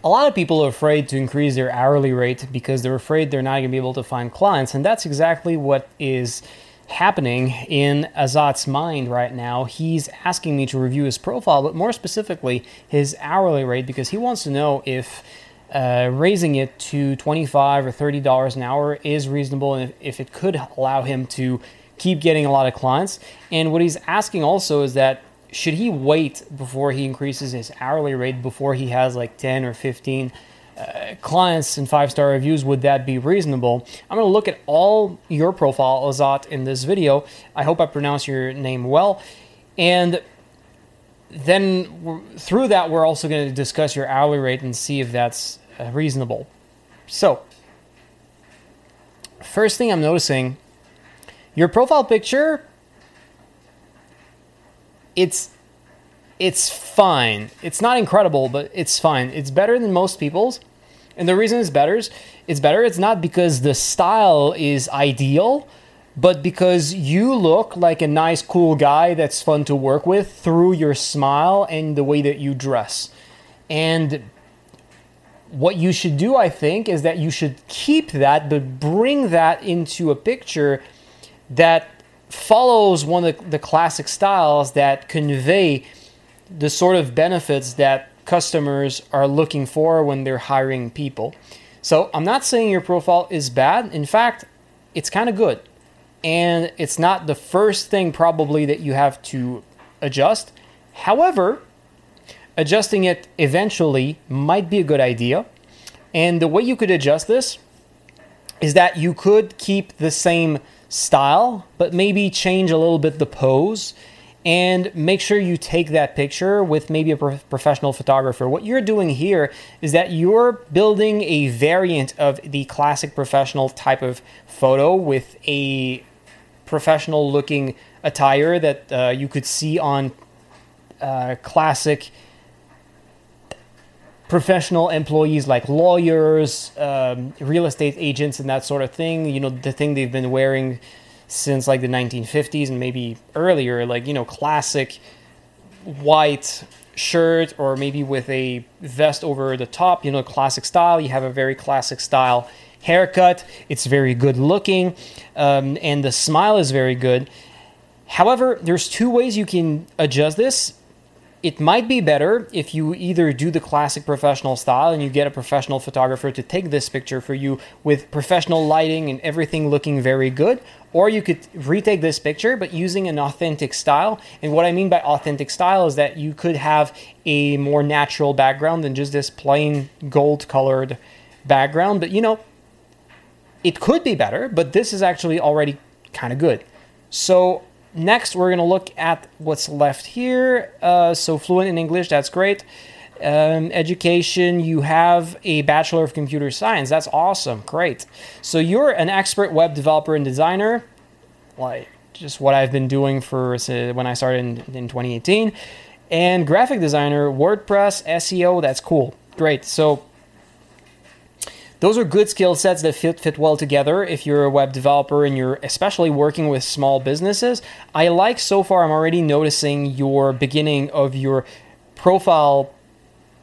A lot of people are afraid to increase their hourly rate because they're afraid they're not going to be able to find clients. And that's exactly what is happening in Azat's mind right now. He's asking me to review his profile, but more specifically, his hourly rate, because he wants to know if raising it to $25 or $30 an hour is reasonable and if it could allow him to keep getting a lot of clients. And what he's asking also is that should he wait before he increases his hourly rate before he has like 10 or 15 clients and 5-star reviews? Would that be reasonable? I'm going to look at all your profile, Azat, in this video. I hope I pronounced your name well. And then through that, we're also going to discuss your hourly rate and see if that's reasonable. So, first thing I'm noticing, your profile picture, it's fine. It's not incredible, but it's fine. It's better than most people's. And the reason it's better, it's not because the style is ideal, but because you look like a nice, cool guy that's fun to work with through your smile and the way that you dress. And what you should do, I think, is that you should keep that, but bring that into a picture that follows one of the classic styles that convey the sort of benefits that customers are looking for when they're hiring people. So I'm not saying your profile is bad. In fact, it's kind of good. And it's not the first thing probably that you have to adjust. However, adjusting it eventually might be a good idea. And the way you could adjust this is that you could keep the same style, but maybe change a little bit the pose and make sure you take that picture with maybe a professional photographer. What you're doing here is that you're building a variant of the classic professional type of photo with a professional looking attire that you could see on classic professional employees like lawyers, real estate agents, and that sort of thing. You know, the thing they've been wearing since like the 1950s and maybe earlier, like, you know, classic white shirt or maybe with a vest over the top, you know, classic style. You have a very classic style haircut. It's very good looking, and the smile is very good. However, there's two ways you can adjust this. It might be better if you either do the classic professional style and you get a professional photographer to take this picture for you with professional lighting and everything looking very good, or you could retake this picture but using an authentic style. And what I mean by authentic style is that you could have a more natural background than just this plain gold colored background. But you know, it could be better, but this is actually already kind of good. So next, we're going to look at what's left here. So fluent in English, that's great. Education, you have a Bachelor of Computer Science. That's awesome. Great. So you're an expert web developer and designer, like just what I've been doing for when I started in 2018. And graphic designer, WordPress, SEO, that's cool. Great. So those are good skill sets that fit well together if you're a web developer and you're especially working with small businesses. I like so far, I'm already noticing your beginning of your profile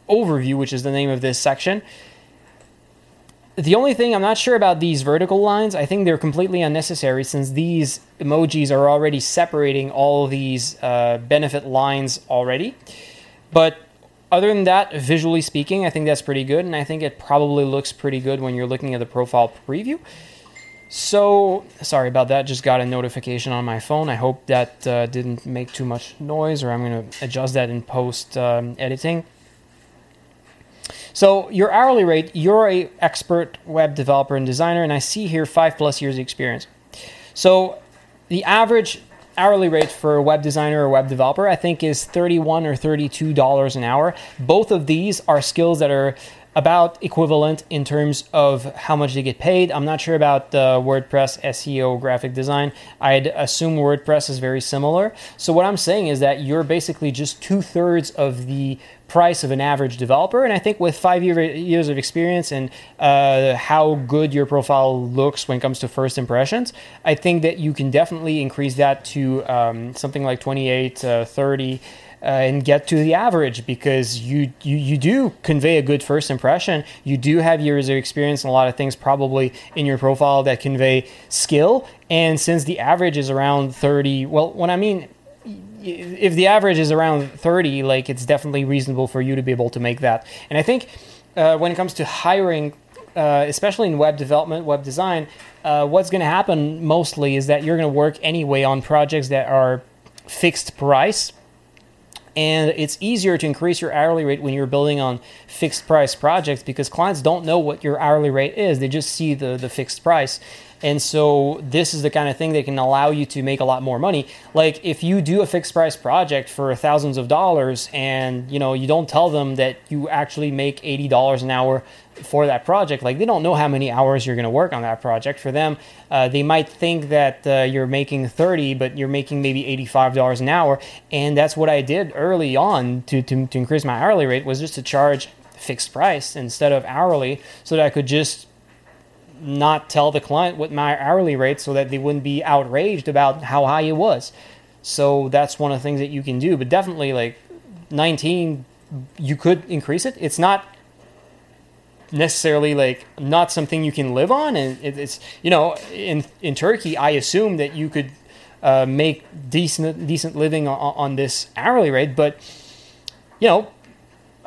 overview, which is the name of this section. The only thing I'm not sure about these vertical lines, I think they're completely unnecessary since these emojis are already separating all of these benefit lines already. But other than that, visually speaking, I think that's pretty good, and I think it probably looks pretty good when you're looking at the profile preview. So, sorry about that, just got a notification on my phone. I hope that didn't make too much noise, or I'm going to adjust that in post editing. So, your hourly rate, you're an expert web developer and designer, and I see here 5+ years of experience. So, the average hourly rate for a web designer or web developer, I think, is $31 or $32 an hour. Both of these are skills that are about equivalent in terms of how much they get paid. I'm not sure about WordPress, SEO, graphic design. I'd assume WordPress is very similar. So what I'm saying is that you're basically just 2/3 of the price of an average developer. And I think with 5 years of experience and how good your profile looks when it comes to first impressions, I think that you can definitely increase that to something like 28, 30. and get to the average, because you do convey a good first impression. You do have years of experience and a lot of things probably in your profile that convey skill. And since the average is around 30, well, when I mean, if the average is around 30, like, it's definitely reasonable for you to be able to make that. And I think when it comes to hiring, especially in web development, web design, what's going to happen mostly is that you're going to work anyway on projects that are fixed price. And it's easier to increase your hourly rate when you're building on fixed price projects, because clients don't know what your hourly rate is. They just see the fixed price. And so this is the kind of thing that can allow you to make a lot more money. Like, if you do a fixed price project for thousands of dollars and, you don't tell them that you actually make $80 an hour for that project, like, they don't know how many hours you're going to work on that project. For them, they might think that you're making 30, but you're making maybe $85 an hour. And that's what I did early on to increase my hourly rate, was just to charge fixed price instead of hourly, so that I could just not tell the client what my hourly rate, so that they wouldn't be outraged about how high it was. So that's one of the things that you can do. But definitely, like, 19, you could increase it. It's not necessarily, like, not something you can live on. And it's, in Turkey, I assume that you could make decent living on this hourly rate. But,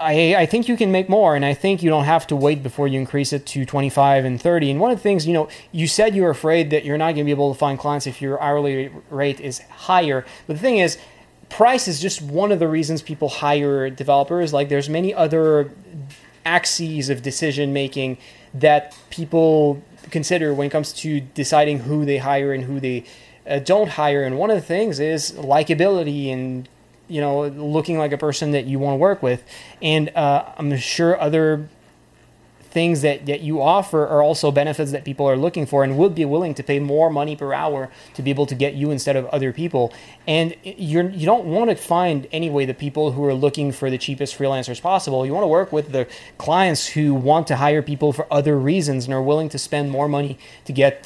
I think you can make more, and I think you don't have to wait before you increase it to 25 and 30. And one of the things, you said you were afraid that you're not going to be able to find clients if your hourly rate is higher. But the thing is, price is just one of the reasons people hire developers. Like, there's many other axes of decision making that people consider when it comes to deciding who they hire and who they don't hire. And one of the things is likability and looking like a person that you want to work with. And I'm sure other things that you offer are also benefits that people are looking for and would be willing to pay more money per hour to be able to get you instead of other people. And you don't want to find anyway the people who are looking for the cheapest freelancers possible. You want to work with the clients who want to hire people for other reasons and are willing to spend more money to get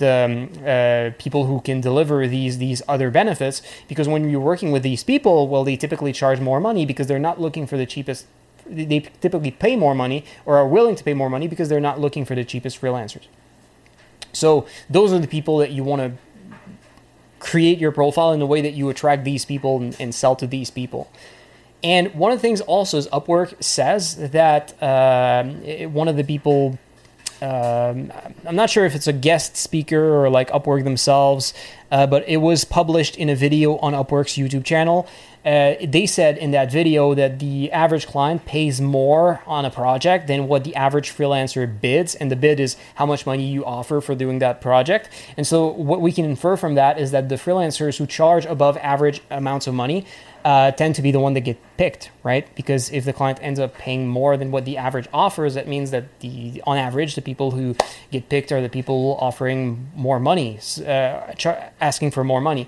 people who can deliver these other benefits. Because when you're working with these people, well, they typically charge more money because they're not looking for the cheapest. They typically pay more money, or are willing to pay more money, because they're not looking for the cheapest freelancers. So those are the people that you want to create your profile in the way that you attract these people and sell to these people. And one of the things also is Upwork says that one of the people, I'm not sure if it's a guest speaker or like Upwork themselves, but it was published in a video on Upwork's YouTube channel. They said in that video that the average client pays more on a project than what the average freelancer bids, and the bid is how much money you offer for doing that project. And so what we can infer from that is that the freelancers who charge above average amounts of money tend to be the one that get picked, right? Because if the client ends up paying more than what the average offers, that means that on average, the people who get picked are the people offering more money, asking for more money.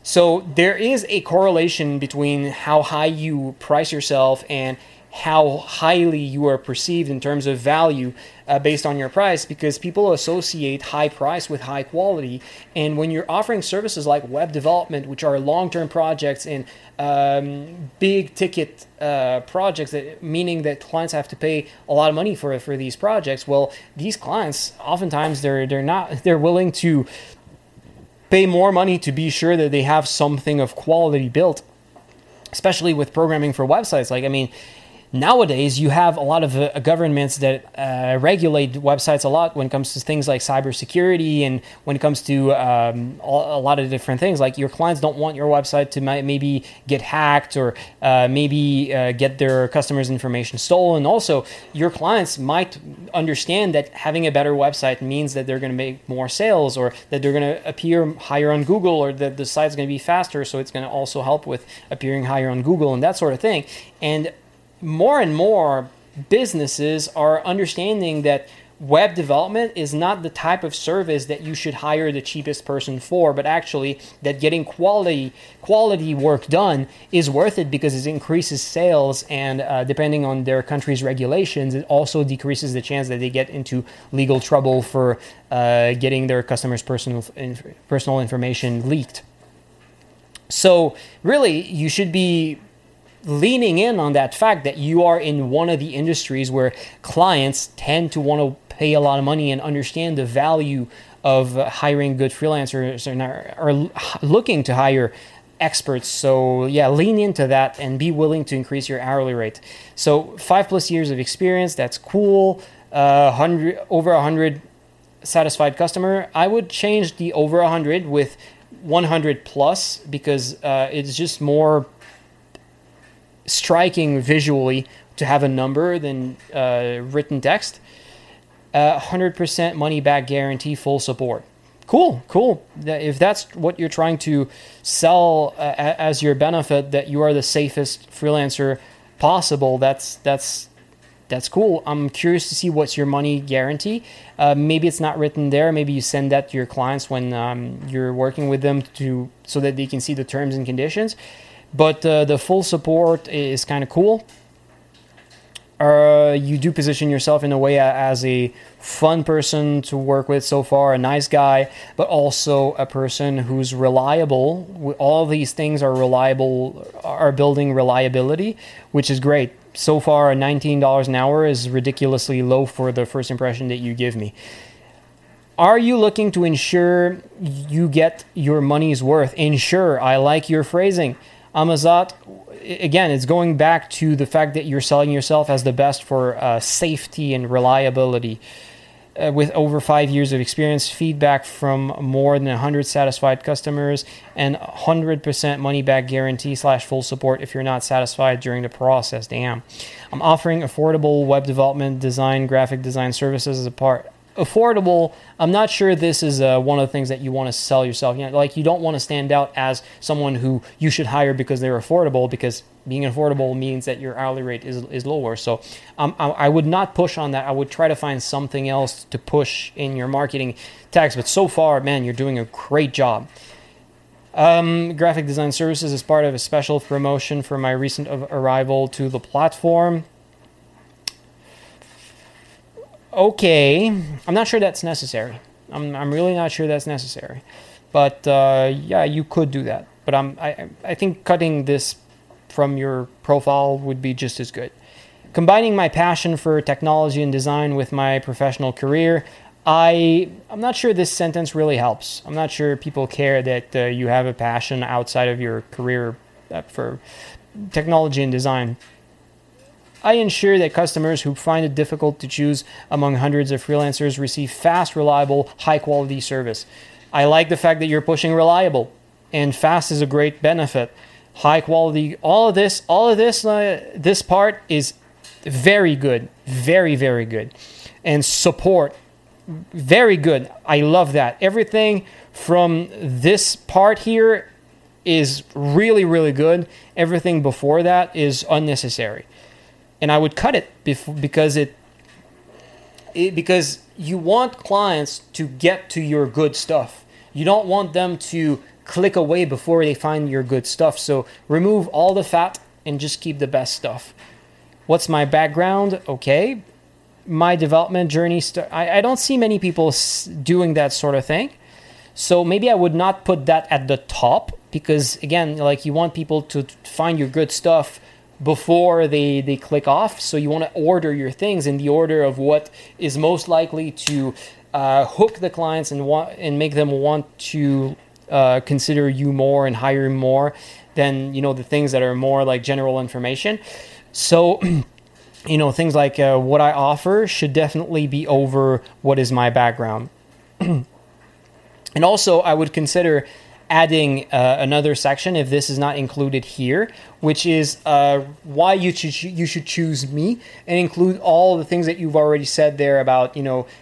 So there is a correlation between how high you price yourself and how highly you are perceived in terms of value based on your price, because people associate high price with high quality. And when you're offering services like web development, which are long-term projects and big ticket projects, meaning that clients have to pay a lot of money for these projects, well, these clients oftentimes they're willing to pay more money to be sure that they have something of quality built, especially with programming for websites. Like, I mean, nowadays you have a lot of governments that regulate websites a lot when it comes to things like cybersecurity, and when it comes to a lot of different things. Like, your clients don't want your website to maybe get hacked, or maybe get their customers' information stolen. Also, your clients might understand that having a better website means that they're going to make more sales, or that they're going to appear higher on Google, or that the site's going to be faster, so it's going to also help with appearing higher on Google and that sort of thing. And more businesses are understanding that web development is not the type of service that you should hire the cheapest person for, but actually that getting quality work done is worth it, because it increases sales, and depending on their country's regulations, it also decreases the chance that they get into legal trouble for getting their customers' personal information leaked. So really, you should be leaning in on that fact that you are in one of the industries where clients tend to want to pay a lot of money and understand the value of hiring good freelancers and are looking to hire experts. So yeah, lean into that and be willing to increase your hourly rate. So 5+ years of experience, that's cool. Over 100 satisfied customer. I would change the over 100 with 100 plus because it's just more striking visually to have a number than written text. 100% money back guarantee, full support. Cool. If that's what you're trying to sell as your benefit, that you are the safest freelancer possible, that's cool. I'm curious to see what's your money guarantee. Maybe it's not written there. Maybe you send that to your clients when you're working with them so that they can see the terms and conditions. But the full support is kind of cool. You do position yourself in a way as a fun person to work with so far, a nice guy, but also a person who's reliable. All these things are reliable, are building reliability, which is great. So far, $19 an hour is ridiculously low for the first impression that you give me. Are you looking to ensure you get your money's worth? Ensure. I like your phrasing. I'm Azat. Again, it's going back to the fact that you're selling yourself as the best for safety and reliability. With over 5 years of experience, feedback from more than 100 satisfied customers, and 100% money back guarantee / full support if you're not satisfied during the process. Damn. I'm offering affordable web development, design, graphic design services as a part. Affordable, I'm not sure this is one of the things that you want to sell yourself. You don't want to stand out as someone who you should hire because they're affordable, because being affordable means that your hourly rate is lower. So I would not push on that. I would try to find something else to push in your marketing tags. But so far, man, you're doing a great job. Graphic design services is part of a special promotion for my recent arrival to the platform. Okay, I'm not sure that's necessary. I'm really not sure that's necessary. But yeah, you could do that. But I think cutting this from your profile would be just as good. Combining my passion for technology and design with my professional career, I'm not sure this sentence really helps. I'm not sure people care that you have a passion outside of your career for technology and design. I ensure that customers who find it difficult to choose among hundreds of freelancers receive fast, reliable, high-quality service. I like the fact that you're pushing reliable, and fast is a great benefit. High quality, all of this, this part is very good, very, very good. And support, very good. I love that. Everything from this part here is really, really good. Everything before that is unnecessary. And I would cut it because because you want clients to get to your good stuff. You don't want them to click away before they find your good stuff. So remove all the fat and just keep the best stuff. What's my background? Okay. My development journey. I don't see many people doing that sort of thing. So maybe I would not put that at the top because, again, like you want people to find your good stuff before they click off. So you want to order your things in the order of what is most likely to hook the clients and make them want to consider you more and hire more than the things that are more like general information. So things like what I offer should definitely be over what is my background. And also I would consider adding another section if this is not included here, which is why you should choose me, and include all the things that you've already said there about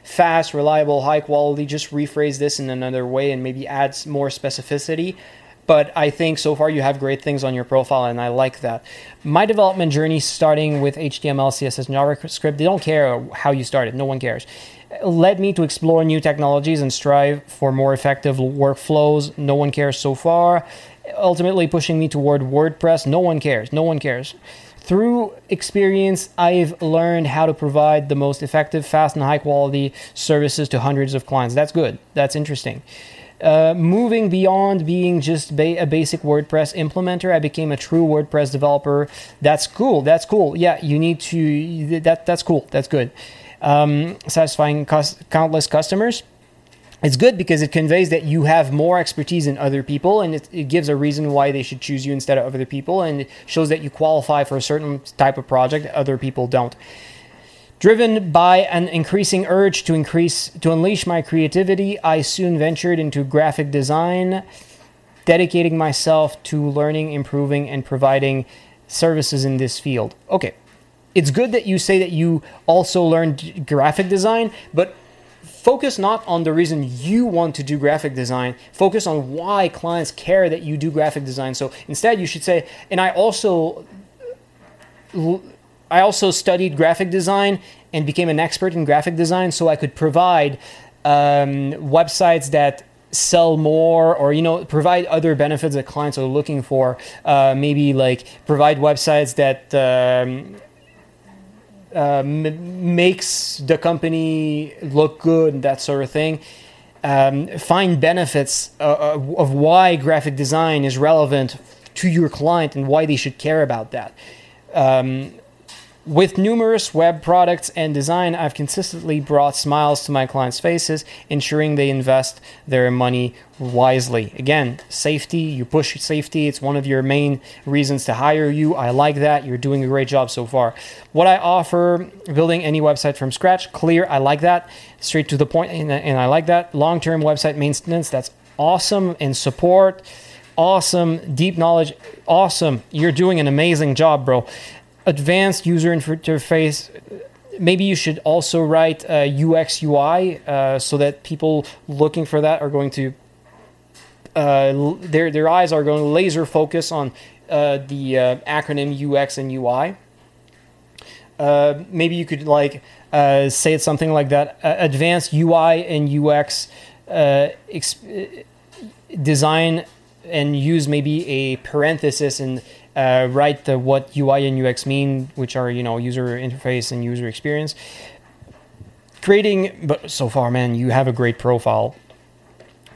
fast, reliable, high quality. Just rephrase this in another way and maybe add more specificity. But I think so far you have great things on your profile, and I like that. My development journey starting with HTML, CSS, and JavaScript, they don't care how you started. No one cares. Led me to explore new technologies and strive for more effective workflows. No one cares so far. Ultimately pushing me toward WordPress. No one cares. No one cares. Through experience, I've learned how to provide the most effective, fast, and high-quality services to hundreds of clients. That's good. That's interesting. Moving beyond being just a basic WordPress implementer, I became a true WordPress developer. That's cool. That's cool. Yeah, you need to. That's cool. That's good. Satisfying countless customers. It's good because it conveys that you have more expertise than other people, and it gives a reason why they should choose you instead of other people, and it shows that you qualify for a certain type of project that other people don't. Driven by an increasing urge to unleash my creativity, I soon ventured into graphic design, dedicating myself to learning, improving, and providing services in this field. Okay, it's good that you say that you also learned graphic design, but focus not on the reason you want to do graphic design. Focus on why clients care that you do graphic design. So instead, you should say, and I also studied graphic design and became an expert in graphic design, so I could provide websites that sell more, or provide other benefits that clients are looking for. Maybe like provide websites that makes the company look good, that sort of thing. Find benefits of why graphic design is relevant to your client and why they should care about that. With numerous web products and design, I've consistently brought smiles to my clients' faces, ensuring they invest their money wisely. Again, safety, you push safety. It's one of your main reasons to hire you. I like that. You're doing a great job so far. What I offer, building any website from scratch, clear. I like that. Straight to the point, and I like that. Long-term website maintenance, that's awesome. And support, awesome. Deep knowledge, awesome. You're doing an amazing job, bro. Advanced user interface. Maybe you should also write UX UI so that people looking for that are going to their eyes are going to laser focus on the acronym UX and UI. Maybe you could say it something like that: advanced UI and UX design, and use maybe a parenthesis and write what UI and UX mean, which are user interface and user experience. But so far, man, you have a great profile.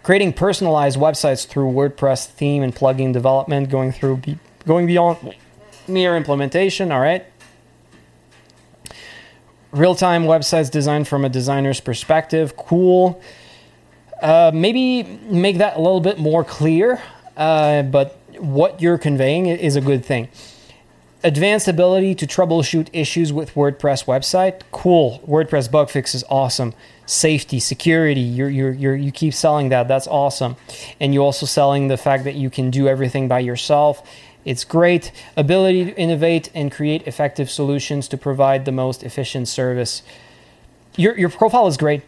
Creating personalized websites through WordPress theme and plugin development, going beyond mere implementation. All right. Real-time websites designed from a designer's perspective. Cool. Maybe make that a little bit more clear, but what you're conveying is a good thing. Advanced ability to troubleshoot issues with WordPress website. Cool. WordPress bug fix is awesome. Safety, security. You keep selling that. That's awesome. And you're also selling the fact that you can do everything by yourself. It's great. Ability to innovate and create effective solutions to provide the most efficient service. Your profile is great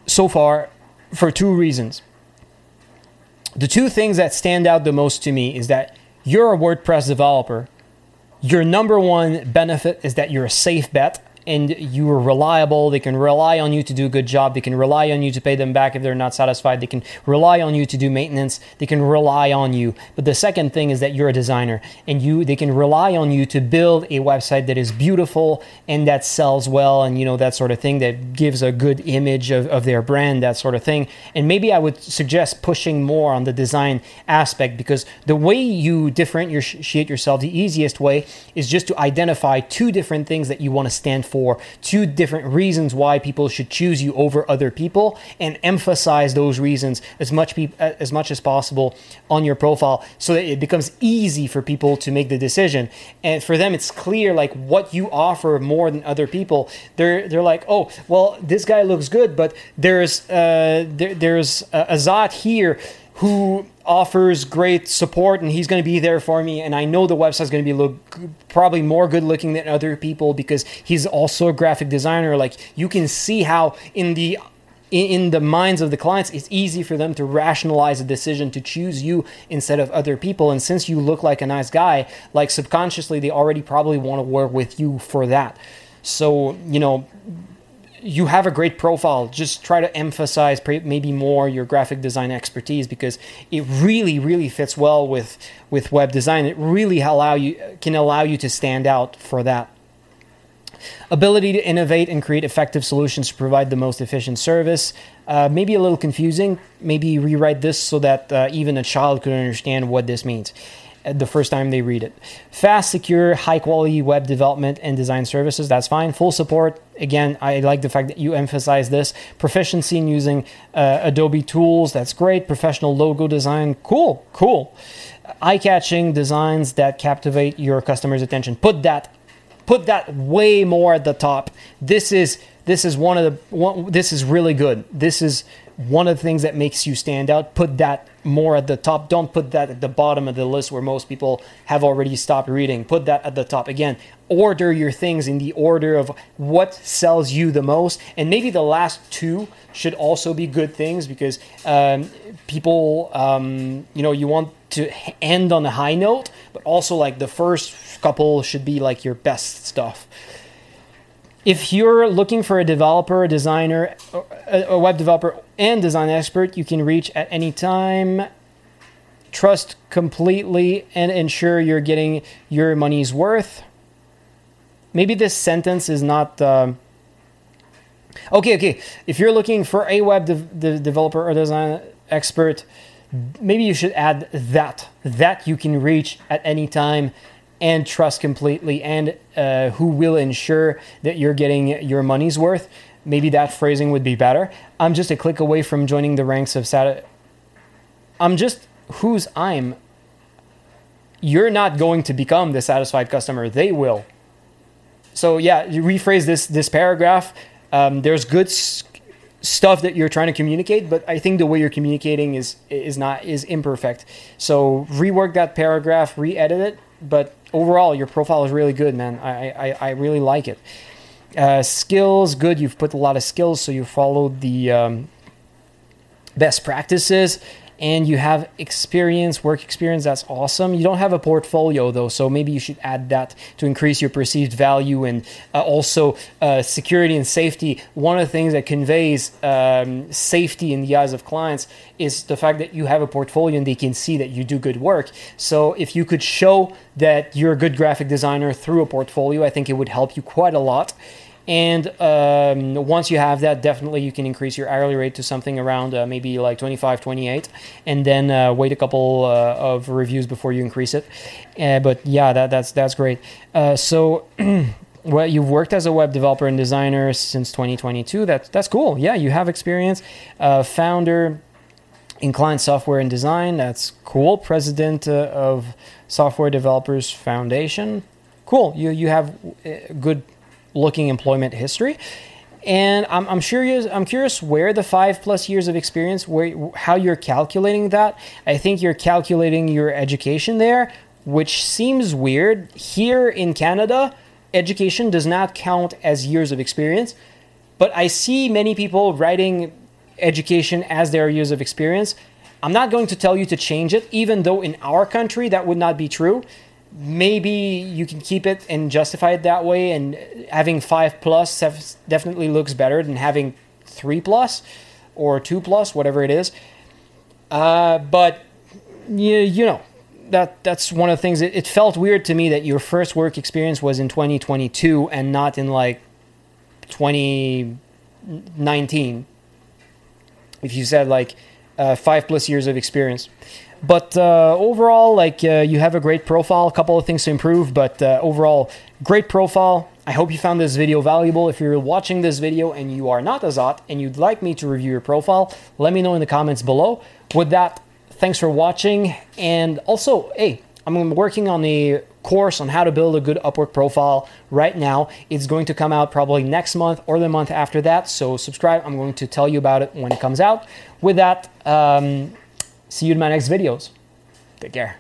so far for two reasons. The two things that stand out the most to me is that you're a WordPress developer. Your number one benefit is that you're a safe bet and you are reliable. They can rely on you to do a good job. They can rely on you to pay them back if they're not satisfied. They can rely on you to do maintenance. They can rely on you. But the second thing is that you're a designer, and they can rely on you to build a website that is beautiful and that sells well, and that sort of thing, that gives a good image of their brand, that sort of thing. And maybe I would suggest pushing more on the design aspect, because the way you differentiate yourself, the easiest way is just to identify two different things that you want to stand for, two different reasons why people should choose you over other people, and emphasize those reasons as much as possible on your profile, so that it becomes easy for people to make the decision. And for them, it's clear what you offer more than other people. They're like, oh, well, this guy looks good, but there's Azat here who offers great support, and he's going to be there for me, and I know the website's going to be probably more good looking than other people because he's also a graphic designer. You can see how in the minds of the clients, it's easy for them to rationalize a decision to choose you instead of other people. And since you look like a nice guy, subconsciously they already probably want to work with you for that. So you have a great profile. Just try to emphasize maybe more your graphic design expertise, because it really, really fits well with web design. It really can allow you to stand out for that. Ability to innovate and create effective solutions to provide the most efficient service. Maybe a little confusing. Maybe rewrite this so that even a child could understand what this means the first time they read it. Fast, secure, high-quality web development and design services, that's fine. Full support, again, I like the fact that you emphasize this. Proficiency in using Adobe tools, that's great. Professional logo design, cool. Eye-catching designs that captivate your customers' attention. Put that way more at the top. This is really good. This is one of the things that makes you stand out. Put that more at the top. Don't put that at the bottom of the list where most people have already stopped reading. Put that at the top. Again, order your things in the order of what sells you the most. And maybe the last two should also be good things, because people, you want to end on a high note, but also like the first couple should be like your best stuff. If you're looking for a developer, a designer, a web developer and design expert, you can reach at any time. Trust completely and ensure you're getting your money's worth. Maybe this sentence is not... Okay. If you're looking for a web developer or design expert, maybe you should add that you can reach at any time and trust completely, and who will ensure that you're getting your money's worth. Maybe that phrasing would be better. I'm just a click away from joining the ranks of You're not going to become the satisfied customer. They will. So yeah, you rephrase this paragraph. There's good stuff that you're trying to communicate, but I think the way you're communicating is imperfect. So rework that paragraph, re-edit it. But overall, your profile is really good, man. I really like it. Skills, good. You've put a lot of skills, so you followed the best practices, and you have work experience. That's awesome. You don't have a portfolio, though, so maybe you should add that to increase your perceived value. And also security and safety. One of the things that conveys safety in the eyes of clients is the fact that you have a portfolio and they can see that you do good work. So if you could show that you're a good graphic designer through a portfolio, I think it would help you quite a lot. And once you have that, definitely you can increase your hourly rate to something around maybe like 25, 28, and then wait a couple of reviews before you increase it. But yeah, that's great. So well, you've worked as a web developer and designer since 2022. That's cool. Yeah, you have experience. Founder in client software and design. That's cool. President of Software Developers Foundation. Cool. You have good looking employment history, and I'm curious where the 5+ years of experience, how you're calculating that. I think you're calculating your education there, which seems weird. Here in Canada, education does not count as years of experience, but I see many people writing education as their years of experience. I'm not going to tell you to change it, even though in our country that would not be true. Maybe you can keep it and justify it that way, and having 5+ definitely looks better than having 3+ or 2+, whatever it is. But that's one of the things. It felt weird to me that your first work experience was in 2022 and not in like 2019. If you said like 5+ years of experience. But overall, you have a great profile. A couple of things to improve, but overall, great profile. I hope you found this video valuable. If you're watching this video and you are not Azat and you'd like me to review your profile, let me know in the comments below. With that, thanks for watching. And also, hey, I'm working on a course on how to build a good Upwork profile right now. It's going to come out probably next month or the month after that. So subscribe. I'm going to tell you about it when it comes out. With that, see you in my next videos. Take care.